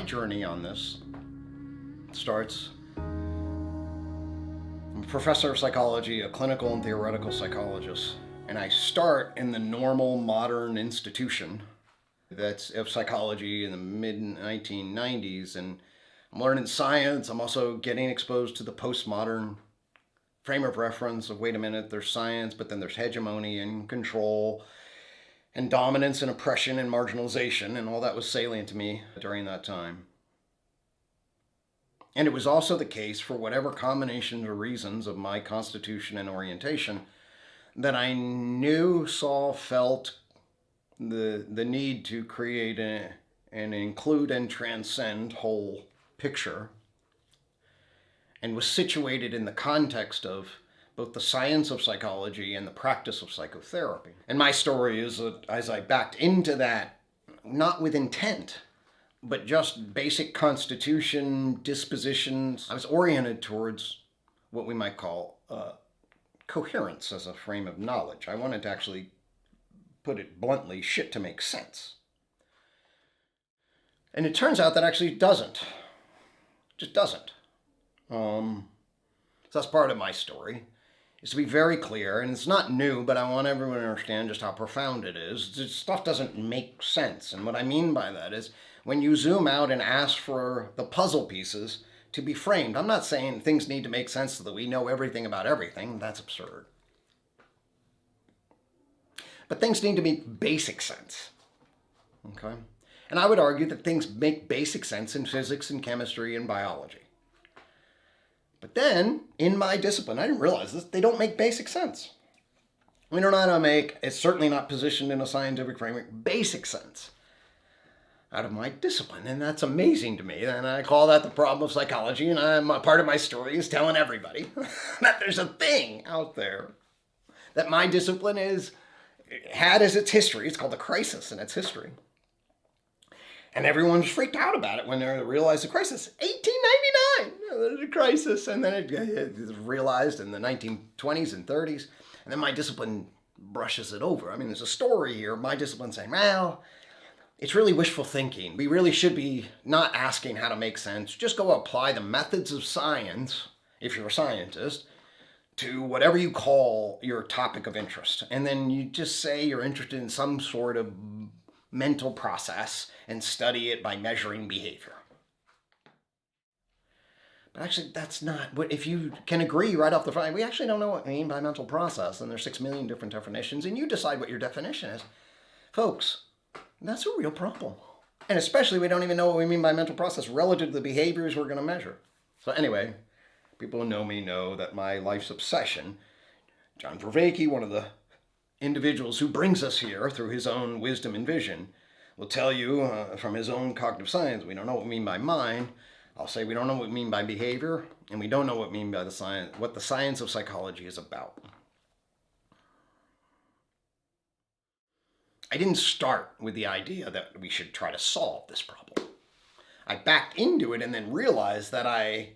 My journey on this starts. I'm a professor of psychology, a clinical and theoretical psychologist, and I start in the normal modern institution that's of psychology in the mid-1990s, and I'm learning science. I'm also getting exposed to the postmodern frame of reference of, wait a minute, there's science, but then there's hegemony and control and dominance and oppression and marginalization, and all that was salient to me during that time. And it was also the case, for whatever combinations or reasons of my constitution and orientation, that I knew, saw, felt the need to create and include and transcend whole picture, and was situated in the context of both the science of psychology and the practice of psychotherapy. And my story is that as I backed into that, not with intent, but just basic constitution, dispositions, I was oriented towards what we might call coherence as a frame of knowledge. I wanted to actually, put it bluntly, shit to make sense. And it turns out that actually doesn't. Just doesn't. So that's part of my story, is to be very clear, and it's not new, but I want everyone to understand just how profound it is. This stuff doesn't make sense, and what I mean by that is when you zoom out and ask for the puzzle pieces to be framed. I'm not saying things need to make sense so that we know everything about everything. That's absurd. But things need to make basic sense. Okay? And I would argue that things make basic sense in physics and chemistry and biology. But then, in my discipline, I didn't realize this, they don't make basic sense. We don't know how to make, it's certainly not positioned in a scientific framework, basic sense out of my discipline. And that's amazing to me. And I call that the problem of psychology. And part of my story is telling everybody that there's a thing out there that my discipline had as its history. It's called the crisis in its history. And everyone's freaked out about it when they realized the crisis. 1899, there's a crisis. And then it was realized in the 1920s and 30s. And then my discipline brushes it over. I mean, there's a story here. My discipline saying, well, it's really wishful thinking. We really should be not asking how to make sense. Just go apply the methods of science, if you're a scientist, to whatever you call your topic of interest. And then you just say you're interested in some sort of mental process and study it by measuring behavior. But actually, that's not what, if you can agree right off the front, we actually don't know what we mean by mental process, and there's 6 million different definitions, and you decide what your definition is. Folks, that's a real problem. And especially we don't even know what we mean by mental process relative to the behaviors we're going to measure. So anyway, people who know me know that my life's obsession, John Vervaeke, one of the individuals who brings us here through his own wisdom and vision, will tell you from his own cognitive science, we don't know what we mean by mind. I'll say we don't know what we mean by behavior, and we don't know what we mean by what the science of psychology is about. I didn't start with the idea that we should try to solve this problem. I backed into it and then realized that I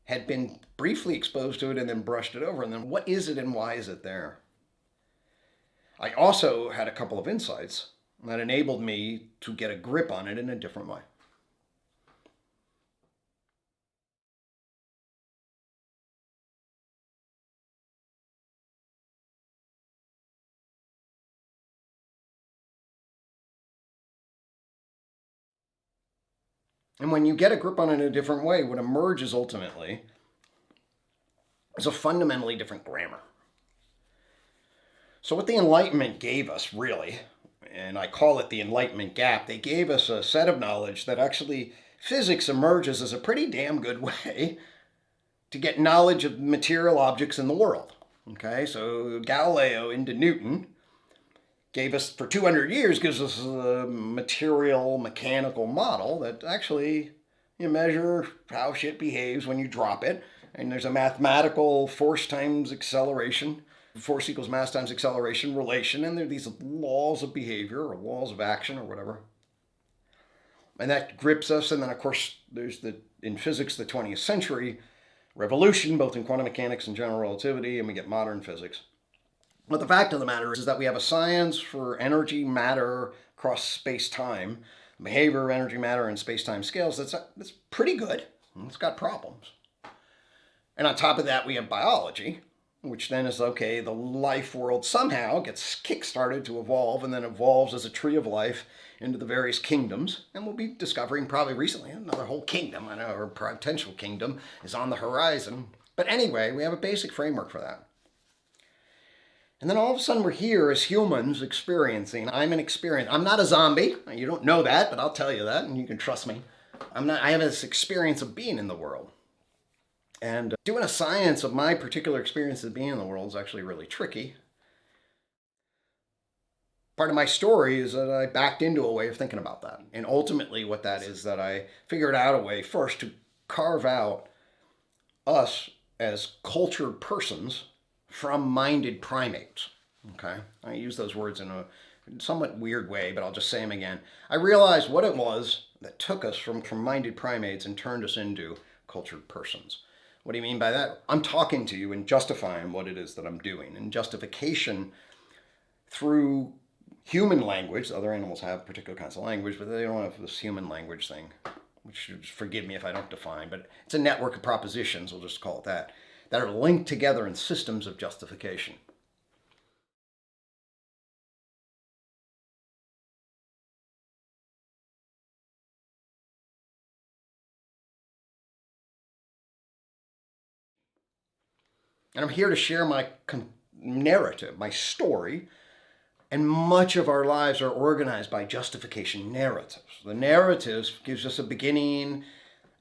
had been briefly exposed to it and then brushed it over. And then what is it and why is it there? I also had a couple of insights that enabled me to get a grip on it in a different way. And when you get a grip on it in a different way, what emerges ultimately is a fundamentally different grammar. So what the Enlightenment gave us, really, and I call it the Enlightenment gap, they gave us a set of knowledge that actually physics emerges as a pretty damn good way to get knowledge of material objects in the world. Okay, so Galileo into Newton gave us, for 200 years, gives us a material mechanical model that actually you measure how shit behaves when you drop it. And there's a mathematical force times acceleration, force equals mass times acceleration relation. And there are these laws of behavior or laws of action or whatever. And that grips us. And then, of course, there's in physics, the 20th century revolution, both in quantum mechanics and general relativity, and we get modern physics. But the fact of the matter is that we have a science for energy, matter, across space-time behavior, energy, matter, and space-time scales, that's pretty good. It's got problems. And on top of that, we have biology, which then is, okay, the life world somehow gets kick-started to evolve and then evolves as a tree of life into the various kingdoms. And we'll be discovering probably recently another whole kingdom, or potential kingdom, is on the horizon. But anyway, we have a basic framework for that. And then all of a sudden we're here as humans experiencing. I'm not a zombie. You don't know that, but I'll tell you that, and you can trust me. I have this experience of being in the world. And doing a science of my particular experience of being in the world is actually really tricky. Part of my story is that I backed into a way of thinking about that. And ultimately what that is that I figured out a way first to carve out us as cultured persons from minded primates. Okay? I use those words in a somewhat weird way, but I'll just say them again. I realized what it was that took us from minded primates and turned us into cultured persons. What do you mean by that? I'm talking to you and justifying what it is that I'm doing. And justification through human language. Other animals have particular kinds of language, but they don't have this human language thing, which, forgive me if I don't define, but it's a network of propositions, we'll just call it that are linked together in systems of justification. And I'm here to share my narrative, my story, and much of our lives are organized by justification narratives. The narratives gives us a beginning,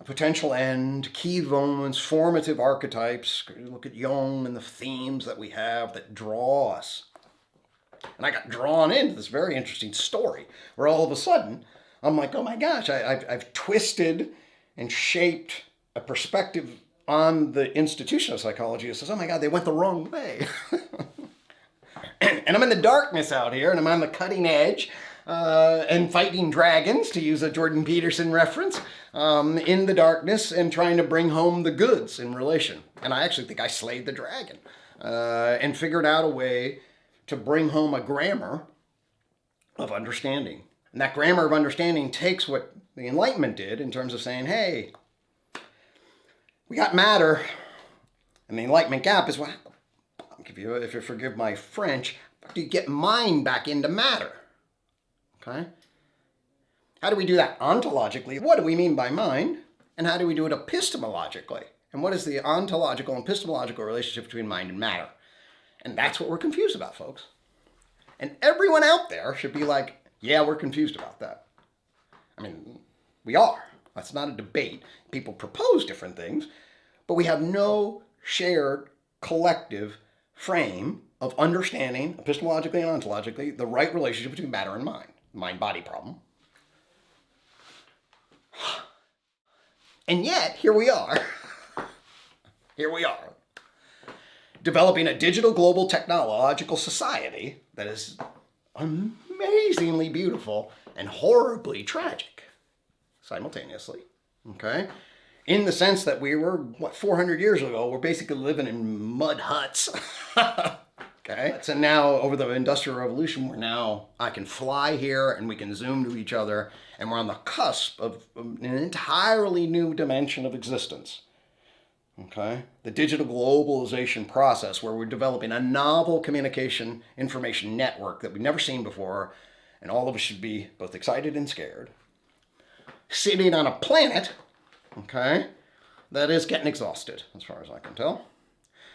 a potential end, key moments, formative archetypes. Look at Jung and the themes that we have that draw us. And I got drawn into this very interesting story where all of a sudden I'm like, oh my gosh, I've twisted and shaped a perspective on the institution of psychology that says, oh my God, they went the wrong way. And I'm in the darkness out here, and I'm on the cutting edge and fighting dragons, to use a Jordan Peterson reference, in the darkness and trying to bring home the goods in relation. And I actually think I slayed the dragon and figured out a way to bring home a grammar of understanding. And that grammar of understanding takes what the Enlightenment did in terms of saying, hey, we got matter, and the Enlightenment gap is what, if you forgive my French, do you get mind back into matter? Okay? How do we do that ontologically? What do we mean by mind? And how do we do it epistemologically? And what is the ontological and epistemological relationship between mind and matter? And that's what we're confused about, folks. And everyone out there should be like, yeah, we're confused about that. I mean, we are. That's not a debate. People propose different things, but we have no shared collective frame of understanding, epistemologically and ontologically, the right relationship between matter and mind. Mind-body problem. And yet, here we are. Here we are. Developing a digital global technological society that is amazingly beautiful and horribly tragic simultaneously. Okay? In the sense that we were, 400 years ago, we're basically living in mud huts. Okay? And now, over the Industrial Revolution, I can fly here and we can zoom to each other, and we're on the cusp of an entirely new dimension of existence. Okay? The digital globalization process, where we're developing a novel communication information network that we've never seen before, and all of us should be both excited and scared. Sitting on a planet, okay, that is getting exhausted, as far as I can tell.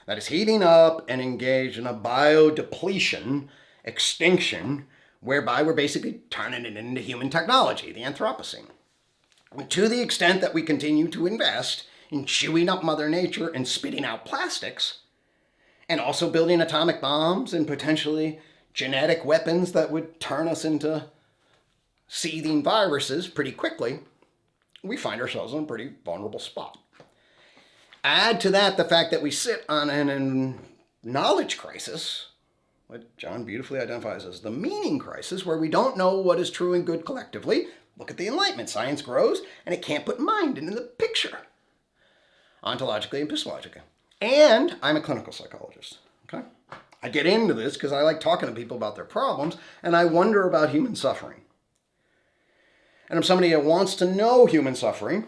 That is heating up and engaged in a biodepletion, extinction, whereby we're basically turning it into human technology, the Anthropocene. And to the extent that we continue to invest in chewing up Mother Nature and spitting out plastics, and also building atomic bombs and potentially genetic weapons that would turn us into seething viruses pretty quickly, we find ourselves in a pretty vulnerable spot. Add to that the fact that we sit on a knowledge crisis, what John beautifully identifies as the meaning crisis, where we don't know what is true and good collectively. Look at the Enlightenment. Science grows, and it can't put mind into the picture, ontologically and epistemologically. And I'm a clinical psychologist. Okay? I get into this because I like talking to people about their problems, and I wonder about human suffering. and I'm somebody that wants to know human suffering,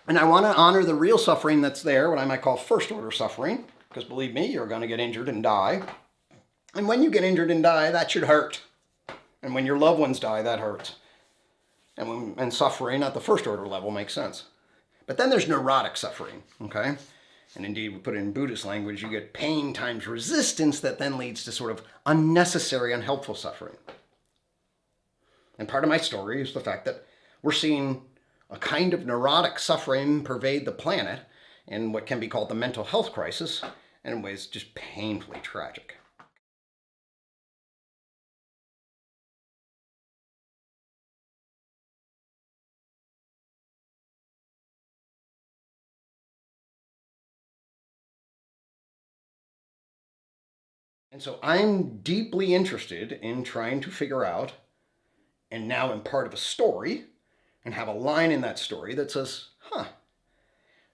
and I want to honor the real suffering that's there, what I might call first order suffering, because believe me, you're going to get injured and die. And when you get injured and die, that should hurt. And when your loved ones die, that hurts. And suffering at the first order level makes sense. But then there's neurotic suffering, okay? And indeed, we put it in Buddhist language, you get pain times resistance that then leads to sort of unnecessary, unhelpful suffering. And part of my story is the fact that we're seeing a kind of neurotic suffering pervade the planet in what can be called the mental health crisis, and in ways just painfully tragic. And so I'm deeply interested in trying to figure out, and now am part of a story, and have a line in that story that says,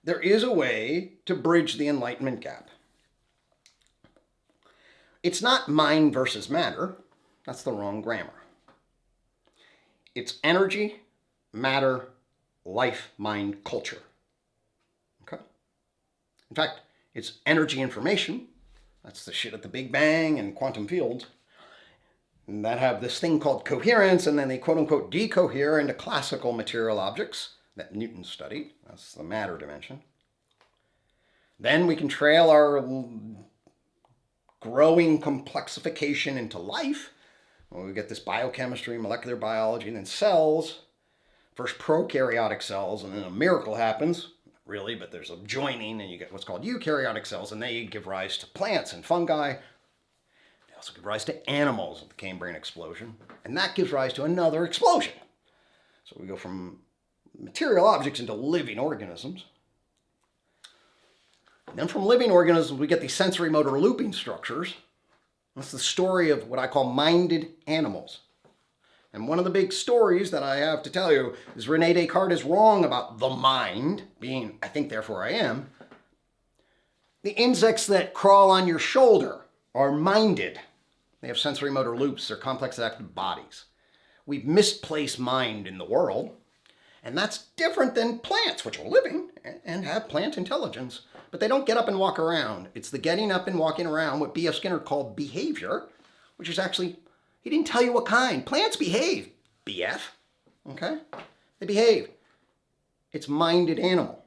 there is a way to bridge the Enlightenment gap. It's not mind versus matter. That's the wrong grammar. It's energy, matter, life, mind, culture. Okay? In fact, it's energy information. That's the shit at the Big Bang and quantum fields. And that have this thing called coherence, and then they quote unquote decohere into classical material objects that Newton studied. That's the matter dimension. Then we can trail our growing complexification into life. Well, we get this biochemistry, molecular biology, and then cells. First prokaryotic cells, and then a miracle happens. Really, but there's a joining, and you get what's called eukaryotic cells, and they give rise to plants and fungi. They also give rise to animals with the Cambrian explosion, and that gives rise to another explosion. So we go from material objects into living organisms. And then from living organisms, we get these sensory motor looping structures. That's the story of what I call minded animals. And one of the big stories that I have to tell you is Rene Descartes is wrong about the mind being, I think, therefore I am. The insects that crawl on your shoulder are minded. They have sensory motor loops. They're complex adaptive bodies. We've misplaced mind in the world. And that's different than plants, which are living and have plant intelligence. But they don't get up and walk around. It's the getting up and walking around, what B.F. Skinner called behavior, which is actually, he didn't tell you what kind. Plants behave, BF. Okay? They behave. It's minded animal.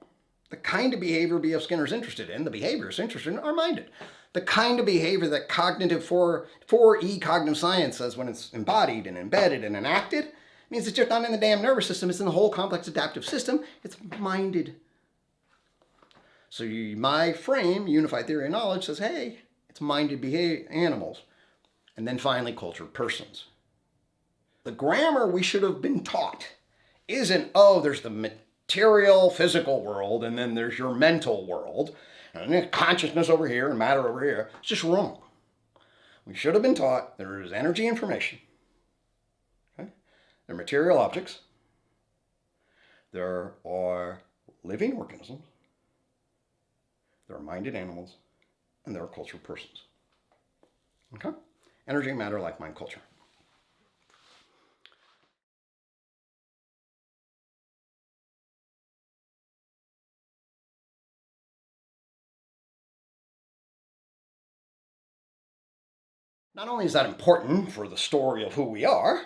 The kind of behavior B.F. Skinner's interested in, the behaviorists interested in, are minded. The kind of behavior that cognitive 4E cognitive science says when it's embodied and embedded and enacted, means it's just not in the damn nervous system, it's in the whole complex adaptive system. It's minded. So my frame, unified theory of knowledge, says, hey, it's minded animals. And then finally, cultured persons. The grammar we should have been taught isn't, oh, there's the material, physical world, and then there's your mental world, and then consciousness over here and matter over here. It's just wrong. We should have been taught there is energy information. Okay? There are material objects. There are living organisms. There are minded animals. And there are cultured persons. Okay? Energy, matter, life, mind, culture. Not only is that important for the story of who we are,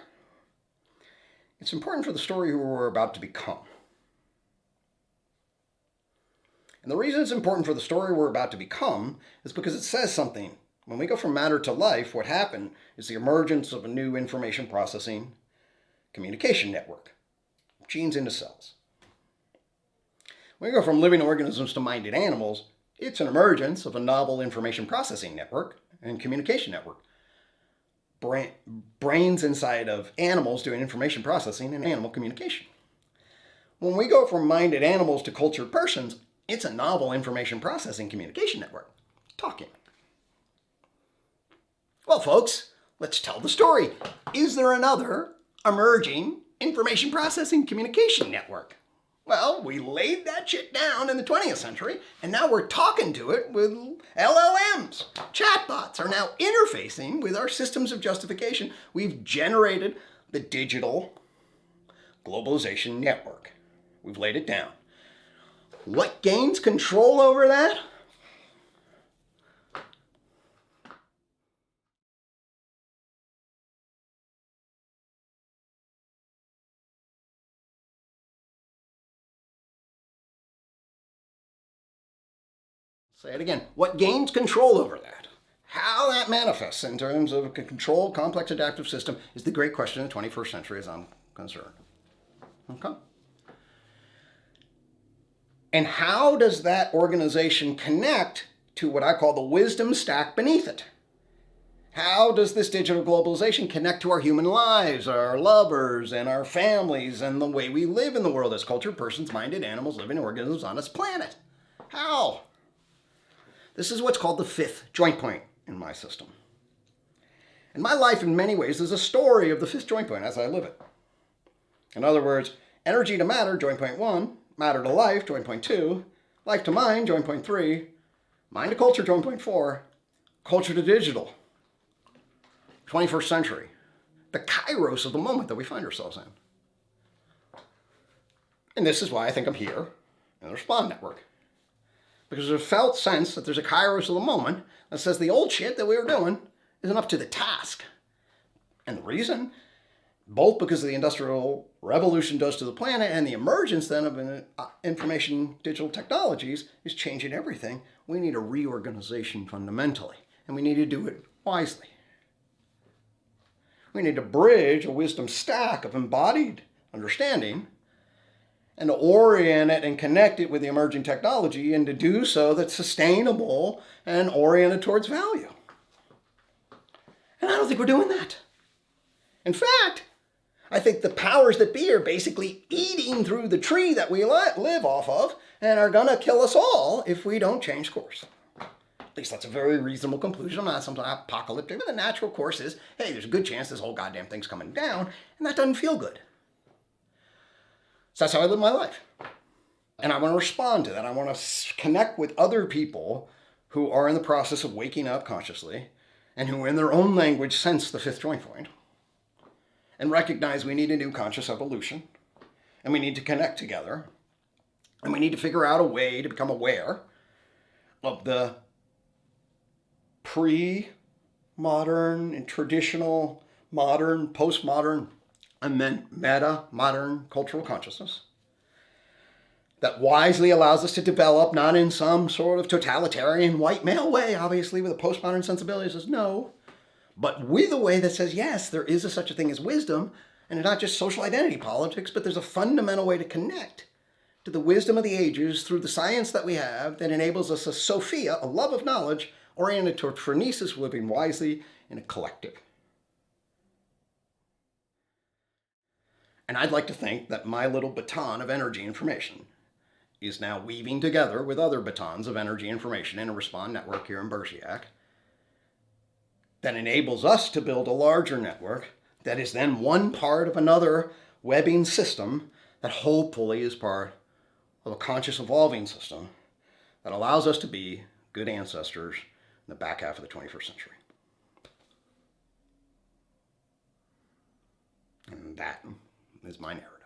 it's important for the story who we're about to become. And the reason it's important for the story we're about to become is because it says something. When we go from matter to life, what happened is the emergence of a new information processing communication network, genes into cells. When we go from living organisms to minded animals, it's an emergence of a novel information processing network and communication network. Brains inside of animals doing information processing and animal communication. When we go from minded animals to cultured persons, it's a novel information processing communication network. Talking. Well, folks, let's tell the story. Is there another emerging information processing communication network? Well, we laid that shit down in the 20th century, and now we're talking to it with LLMs. Chatbots are now interfacing with our systems of justification. We've generated the digital globalization network. We've laid it down. What gains control over that? Say it again. What gains control over that? How that manifests in terms of a controlled, complex, adaptive system is the great question of the 21st century as I'm concerned. Okay? And how does that organization connect to what I call the wisdom stack beneath it? How does this digital globalization connect to our human lives, our lovers, and our families, and the way we live in the world as cultured, persons, minded, animals, living organisms on this planet? How? This is what's called the fifth joint point in my system. And my life, in many ways, is a story of the fifth joint point as I live it. In other words, energy to matter, joint point 1, matter to life, joint point 2, life to mind, joint point 3, mind to culture, joint point 4, culture to digital, 21st century, the kairos of the moment that we find ourselves in. And this is why I think I'm here in the Respond Network. Because there's a felt sense that there's a kairos of the moment that says the old shit that we were doing isn't up to the task. And the reason, both because of the Industrial Revolution does to the planet and the emergence then of information digital technologies is changing everything. We need a reorganization fundamentally, and we need to do it wisely. We need to bridge a wisdom stack of embodied understanding and to orient it and connect it with the emerging technology, and to do so that's sustainable and oriented towards value. And I don't think we're doing that. In fact, I think the powers that be are basically eating through the tree that we live off of and are going to kill us all if we don't change course. At least that's a very reasonable conclusion. I'm not something apocalyptic, but the natural course is, hey, there's a good chance this whole goddamn thing's coming down, and that doesn't feel good. So that's how I live my life. And I want to respond to that. I want to connect with other people who are in the process of waking up consciously and who in their own language sense the fifth joint point and recognize we need a new conscious evolution and we need to connect together and we need to figure out a way to become aware of the pre-modern and traditional, modern, postmodern, and then meta-modern cultural consciousness that wisely allows us to develop, not in some sort of totalitarian white male way, obviously, with a postmodern sensibility that says no, but with a way that says, yes, there is such a thing as wisdom, and it's not just social identity politics, but there's a fundamental way to connect to the wisdom of the ages through the science that we have that enables us a Sophia, a love of knowledge, oriented toward phronesis, living wisely in a collective. And I'd like to think that my little baton of energy information is now weaving together with other batons of energy information in a Respond network here in Bersiak that enables us to build a larger network that is then one part of another webbing system that hopefully is part of a conscious evolving system that allows us to be good ancestors in the back half of the 21st century. And that is my narrative.